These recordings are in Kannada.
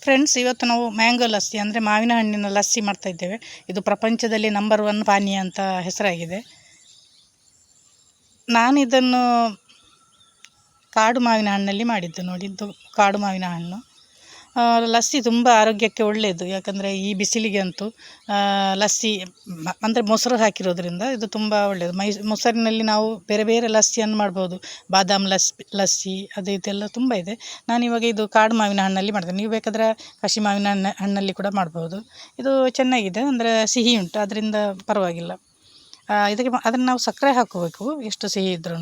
ಫ್ರೆಂಡ್ಸ್, ಇವತ್ತು ನಾವು ಮ್ಯಾಂಗೋ ಲಸ್ಸಿ ಅಂದರೆ ಮಾವಿನ ಹಣ್ಣಿನ ಲಸ್ಸಿ ಮಾಡ್ತಾ ಇದ್ದೇವೆ. ಇದು ಪ್ರಪಂಚದಲ್ಲಿ ನಂಬರ್ 1 ಪಾನೀಯ ಅಂತ ಹೆಸರಾಗಿದೆ. ನಾನು ಇದನ್ನು ಕಾಡು ಮಾವಿನ ಹಣ್ಣಲ್ಲಿ ಮಾಡಿದ್ದು ನೋಡಿ. ಇದು ಕಾಡು ಮಾವಿನ ಹಣ್ಣು. ಲಸ್ಸಿ ತುಂಬ ಆರೋಗ್ಯಕ್ಕೆ ಒಳ್ಳೆಯದು. ಯಾಕಂದರೆ ಈ ಬಿಸಿಲಿಗೆ ಅಂತೂ ಲಸ್ಸಿ ಅಂದರೆ ಮೊಸರು ಹಾಕಿರೋದ್ರಿಂದ ಇದು ತುಂಬ ಒಳ್ಳೆಯದು. ಮೊಸರಿನಲ್ಲಿ ನಾವು ಬೇರೆ ಬೇರೆ ಲಸ್ಸಿಯನ್ನು ಮಾಡ್ಬೋದು. ಬಾದಾಮ್ ಲಸ್ಸಿ ಅದು ಇದೆಲ್ಲ ತುಂಬ ಇದೆ. ನಾನಿವಾಗ ಇದು ಕಾಡು ಮಾವಿನ ಹಣ್ಣಲ್ಲಿ ಮಾಡ್ತೇನೆ. ನೀವು ಬೇಕಾದರೆ ಕಸಿ ಮಾವಿನ ಹಣ್ಣಲ್ಲಿ ಕೂಡ ಮಾಡ್ಬೋದು. ಇದು ಚೆನ್ನಾಗಿದೆ, ಅಂದರೆ ಸಿಹಿ ಉಂಟು, ಅದರಿಂದ ಪರವಾಗಿಲ್ಲ. ಇದಕ್ಕೆ ಅದನ್ನು ನಾವು ಸಕ್ಕರೆ ಹಾಕೋಬೇಕು, ಎಷ್ಟು ಸಿಹಿ ಇದ್ರೂ.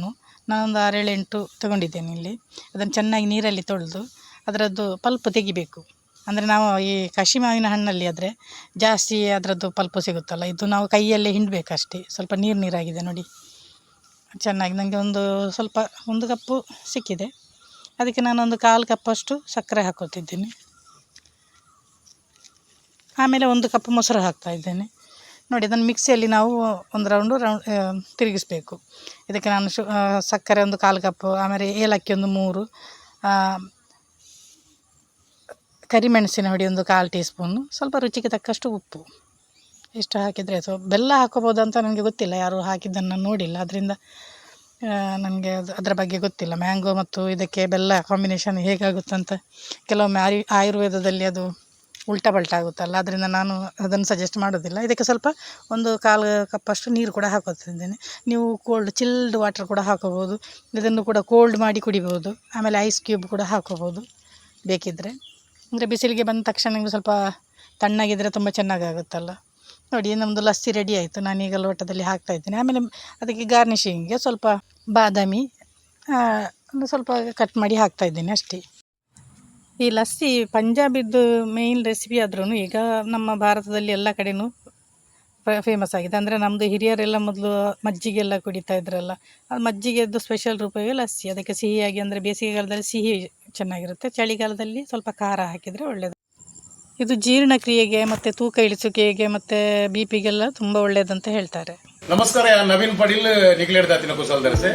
ನಾನೊಂದು 6-7 ತೊಗೊಂಡಿದ್ದೇನೆ ಇಲ್ಲಿ. ಅದನ್ನು ಚೆನ್ನಾಗಿ ನೀರಲ್ಲಿ ತೊಳೆದು ಅದರದ್ದು ಪಲ್ಪ್ ತೆಗಿಬೇಕು. ಅಂದರೆ ನಾವು ಈ ಕಸಿ ಮಾವಿನ ಹಣ್ಣಲ್ಲಿ ಆದರೆ ಜಾಸ್ತಿ ಅದರದ್ದು ಪಲ್ಪು ಸಿಗುತ್ತಲ್ಲ, ಇದು ನಾವು ಕೈಯಲ್ಲೇ ಹಿಂಡಬೇಕಷ್ಟೇ. ಸ್ವಲ್ಪ ನೀರಾಗಿದೆ ನೋಡಿ, ಚೆನ್ನಾಗಿ. ನನಗೆ ಒಂದು ಕಪ್ಪು ಸಿಕ್ಕಿದೆ. ಅದಕ್ಕೆ ನಾನೊಂದು 1/4 ಕಪ್ಪಷ್ಟು ಸಕ್ಕರೆ ಹಾಕೋತಿದ್ದೀನಿ. ಆಮೇಲೆ 1 ಕಪ್ ಮೊಸರು ಹಾಕ್ತಾಯಿದ್ದೇನೆ ನೋಡಿ. ಅದನ್ನು ಮಿಕ್ಸಿಯಲ್ಲಿ ನಾವು ಒಂದು ರೌಂಡ್ ತಿರುಗಿಸ್ಬೇಕು. ಇದಕ್ಕೆ ನಾನು ಸಕ್ಕರೆ ಒಂದು 1/4 ಕಪ್ಪು, ಆಮೇಲೆ ಏಲಕ್ಕಿ ಒಂದು 3, ಕರಿಮೆಣಸಿನ ಹುಡಿ ಒಂದು 1/4 ಟೀ ಸ್ಪೂನು, ಸ್ವಲ್ಪ ರುಚಿಗೆ ತಕ್ಕಷ್ಟು ಉಪ್ಪು. ಇಷ್ಟು ಹಾಕಿದರೆ ಆಯಿತು. ಬೆಲ್ಲ ಹಾಕೋಬೋದು ಅಂತ ನನಗೆ ಗೊತ್ತಿಲ್ಲ, ಯಾರು ಹಾಕಿದ್ದನ್ನು ನೋಡಿಲ್ಲ, ಅದರಿಂದ ನನಗೆ ಅದರ ಬಗ್ಗೆ ಗೊತ್ತಿಲ್ಲ. ಮ್ಯಾಂಗೋ ಮತ್ತು ಇದಕ್ಕೆ ಬೆಲ್ಲ ಕಾಂಬಿನೇಷನ್ ಹೇಗಾಗುತ್ತಂತ ಕೆಲವೊಮ್ಮೆ ಆಯುರ್ವೇದದಲ್ಲಿ ಅದು ಉಲ್ಟಾ ಪಲ್ಟಾ ಆಗುತ್ತಲ್ಲ, ಅದರಿಂದ ನಾನು ಅದನ್ನು ಸಜೆಸ್ಟ್ ಮಾಡೋದಿಲ್ಲ. ಇದಕ್ಕೆ ಸ್ವಲ್ಪ ಒಂದು 1/4 ಕಪ್ಪಷ್ಟು ನೀರು ಕೂಡ ಹಾಕೋತಿದ್ದೇನೆ. ನೀವು ಚಿಲ್ಡ್ ವಾಟರ್ ಕೂಡ ಹಾಕೋಬೋದು. ಇದನ್ನು ಕೂಡ ಕೋಲ್ಡ್ ಮಾಡಿ ಕುಡಿಬೋದು. ಆಮೇಲೆ ಐಸ್ ಕ್ಯೂಬ್ ಕೂಡ ಹಾಕೋಬೋದು ಬೇಕಿದ್ದರೆ. ಅಂದರೆ ಬಿಸಿಲಿಗೆ ಬಂದ ತಕ್ಷಣ ನಿಮಗೆ ಸ್ವಲ್ಪ ತಣ್ಣಗಿದ್ರೆ ತುಂಬ ಚೆನ್ನಾಗಾಗುತ್ತಲ್ಲ ನೋಡಿ. ನಮ್ಮದು ಲಸ್ಸಿ ರೆಡಿ ಆಯಿತು. ನಾನೀಗ ಲೋಟದಲ್ಲಿ ಹಾಕ್ತಾಯಿದ್ದೇನೆ. ಆಮೇಲೆ ಅದಕ್ಕೆ ಗಾರ್ನಿಷಿಂಗ್ಗೆ ಸ್ವಲ್ಪ ಬಾದಾಮಿ ಸ್ವಲ್ಪ ಕಟ್ ಮಾಡಿ ಹಾಕ್ತಾಯಿದ್ದೇನೆ ಅಷ್ಟೇ. ಈ ಲಸ್ಸಿ ಪಂಜಾಬಿದ್ದು ಮೇಯ್ನ್ ರೆಸಿಪಿ ಆದ್ರೂ ಈಗ ನಮ್ಮ ಭಾರತದಲ್ಲಿ ಎಲ್ಲ ಕಡೆಯೂ ಫೇಮಸ್ ಆಗಿದೆ. ಅಂದರೆ ನಮ್ಮದು ಹಿರಿಯರೆಲ್ಲ ಮೊದಲು ಮಜ್ಜಿಗೆಲ್ಲ ಕುಡಿತಾ ಇದ್ರಲ್ಲ, ಅದು ಮಜ್ಜಿಗೆದ್ದು ಸ್ಪೆಷಲ್ ರೂಪವೇ ಲಸ್ಸಿ. ಅದಕ್ಕೆ ಸಿಹಿಯಾಗಿ, ಅಂದರೆ ಬೇಸಿಗೆಗಾಲದಲ್ಲಿ ಸಿಹಿ ಚೆನ್ನಾಗಿರುತ್ತೆ, ಚಳಿಗಾಲದಲ್ಲಿ ಸ್ವಲ್ಪ ಖಾರ ಹಾಕಿದರೆ ಒಳ್ಳೆಯದು. ಇದು ಜೀರ್ಣಕ್ರಿಯೆಗೆ ಮತ್ತು ತೂಕ ಇಳಿಸುವಿಕೆಗೆ ಮತ್ತು BP-ಗೆಲ್ಲ ತುಂಬ ಒಳ್ಳೆಯದಂತ ಹೇಳ್ತಾರೆ. ನಮಸ್ಕಾರ, ನವೀನ್ ಪಾಟೀಲ್ ನಿಕ್ಲೇಡ್ ದಾತಿನ ಕುಸಲ್ ದರ್ಸೆ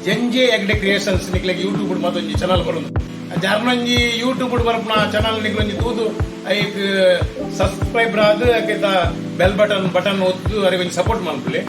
ಜಂಜೆ ಎಗ್ಡೆ ಕ್ರಿಯೇಷನ್ಸ್ ನಿಕ್ಲೆಗೆ ಯೂಟ್ಯೂಬ್ ಮತ್ತೊಂದು ಚಾನಲ್ ಬರೋದು. ಜಾರ್ನಂಜಿ ಯೂಟ್ಯೂಬ್ ಬರ್ಪನ ಚಾನಲ್ ನಿಕ್ಲೊಂಜಿ ತೂದು ಐಕ್ ಸಬ್ಸ್ಕ್ರೈಬರ್ ಆದ್ ಬೆಲ್ ಬಟನ್ ಒತ್ತು ಅರೆ ಸಪೋರ್ಟ್ ಮಾಡ್ಕೊಳ್ಳಿ.